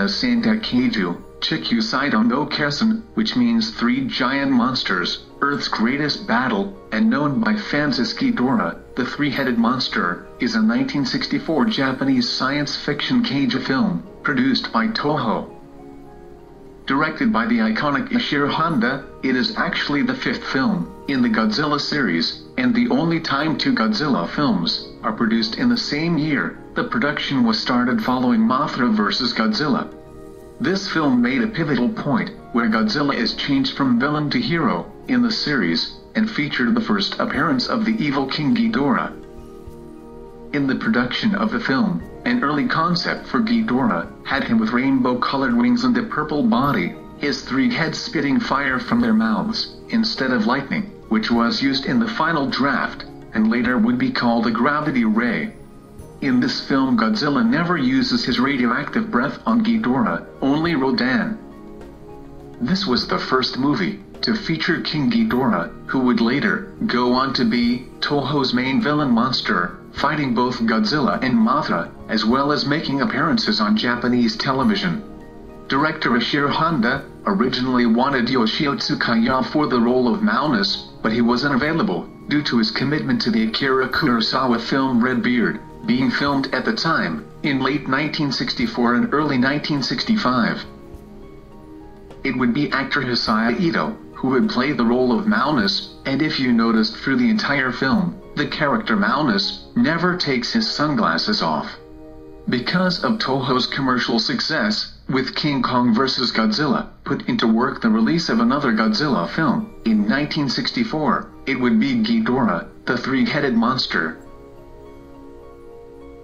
as Santa Kaiju, Chikusaido no Kessen, which means three giant monsters, Earth's greatest battle, and known by fans as Ghidorah, the three-headed monster, is a 1964 Japanese science fiction kaiju film, produced by TOHO. Directed by the iconic Ishiro Honda, it is actually the fifth film in the Godzilla series, and the only time two Godzilla films are produced in the same year. The production was started following Mothra vs. Godzilla. This film made a pivotal point, where Godzilla is changed from villain to hero in the series, and featured the first appearance of the evil King Ghidorah. In the production of the film, an early concept for Ghidorah had him with rainbow-colored wings and a purple body, his three heads spitting fire from their mouths, instead of lightning, which was used in the final draft, and later would be called a gravity ray. In this film, Godzilla never uses his radioactive breath on Ghidorah, only Rodan. This was the first movie to feature King Ghidorah, who would later go on to be TOHO's main villain monster, fighting both Godzilla and Mothra, as well as making appearances on Japanese television. Director Ishiro Honda originally wanted Yoshio Tsukaya for the role of Maunus, but he wasn't available due to his commitment to the Akira Kurosawa film Red Beard, being filmed at the time, in late 1964 and early 1965. It would be actor Hisaya Ito who would play the role of Maunus, and if you noticed through the entire film, the character Maunus never takes his sunglasses off. Because of TOHO's commercial success, with King Kong vs. Godzilla put into work the release of another Godzilla film, in 1964, it would be Ghidorah, the three-headed monster.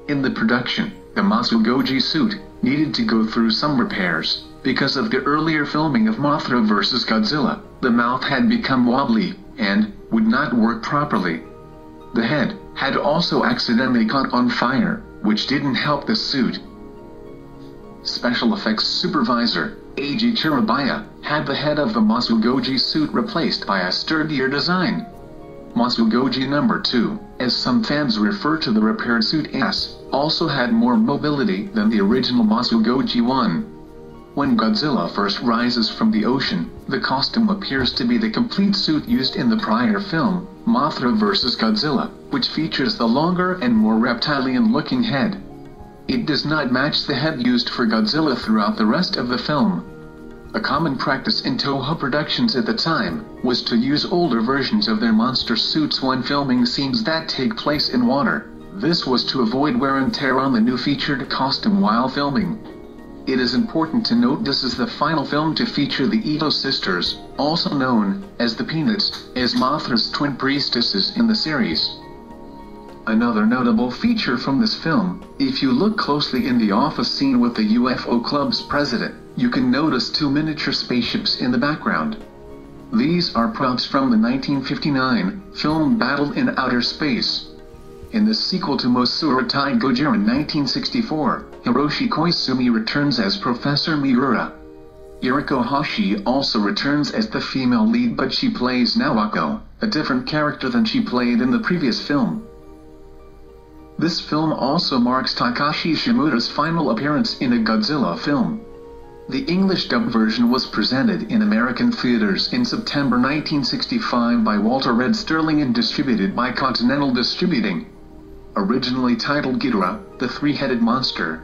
In the production, the Masugoji suit needed to go through some repairs. Because of the earlier filming of Mothra vs. Godzilla, the mouth had become wobbly, and would not work properly. The head had also accidentally caught on fire, which didn't help the suit. Special effects supervisor, Eiji Chirobaya, had the head of the Masugoji suit replaced by a sturdier design. Masugoji No. 2, as some fans refer to the repaired suit as, also had more mobility than the original Masugoji 1. When Godzilla first rises from the ocean, the costume appears to be the complete suit used in the prior film, Mothra vs. Godzilla, which features the longer and more reptilian-looking head. It does not match the head used for Godzilla throughout the rest of the film. A common practice in Toho productions at the time was to use older versions of their monster suits when filming scenes that take place in water. This was to avoid wear and tear on the new featured costume while filming. It is important to note this is the final film to feature the Ito sisters, also known as the Peanuts, as Mothra's twin priestesses in the series. Another notable feature from this film, if you look closely in the office scene with the UFO Club's president, you can notice two miniature spaceships in the background. These are props from the 1959 film Battle in Outer Space. In the sequel to Mosurutai Gojira in 1964, Hiroshi Koizumi returns as Professor Miura. Yuriko Hoshi also returns as the female lead, but she plays Nawako, a different character than she played in the previous film. This film also marks Takashi Shimura's final appearance in a Godzilla film. The English dub version was presented in American theaters in September 1965 by Walter Red Sterling and distributed by Continental Distributing. Originally titled Ghidorah, the three-headed monster.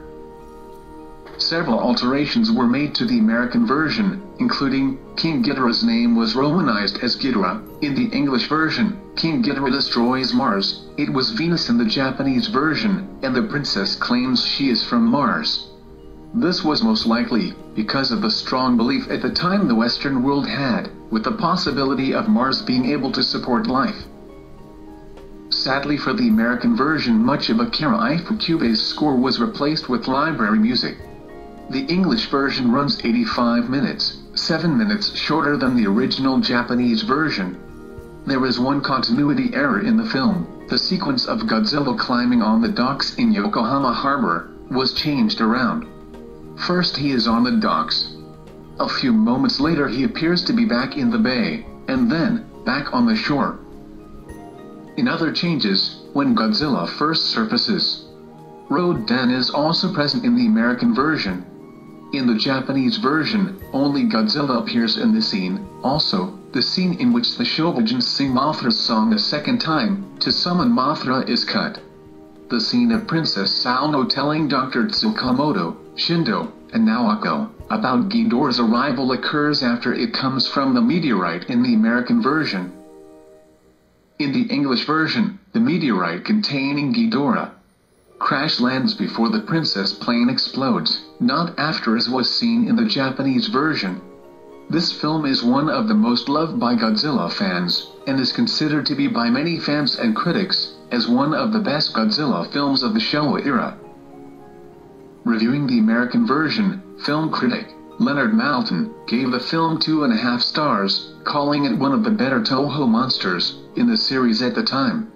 Several alterations were made to the American version, including King Ghidorah's name was romanized as Ghidorah. In the English version, King Ghidorah destroys Mars. It was Venus in the Japanese version, and the princess claims she is from Mars. This was most likely because of the strong belief at the time the Western world had, with the possibility of Mars being able to support life. Sadly for the American version, much of Akira Ifukube's score was replaced with library music. The English version runs 85 minutes, 7 minutes shorter than the original Japanese version. There is one continuity error in the film. The sequence of Godzilla climbing on the docks in Yokohama Harbor was changed around. First he is on the docks. A few moments later he appears to be back in the bay, and then back on the shore. In other changes, when Godzilla first surfaces, Rodan is also present in the American version. In the Japanese version, only Godzilla appears in the scene. Also, the scene in which the Shobijins sing Mothra's song a second time to summon Mothra is cut. The scene of Princess Salno telling Dr. Tsukamoto, Shindo, and Naoko about Ghidorah's arrival occurs after it comes from the meteorite in the American version. In the English version, the meteorite containing Ghidorah crash lands before the princess plane explodes, not after as was seen in the Japanese version. This film is one of the most loved by Godzilla fans, and is considered to be by many fans and critics as one of the best Godzilla films of the Showa era. Reviewing the American version, film critic Leonard Maltin gave the film 2.5 stars, calling it one of the better Toho monsters in the series at the time.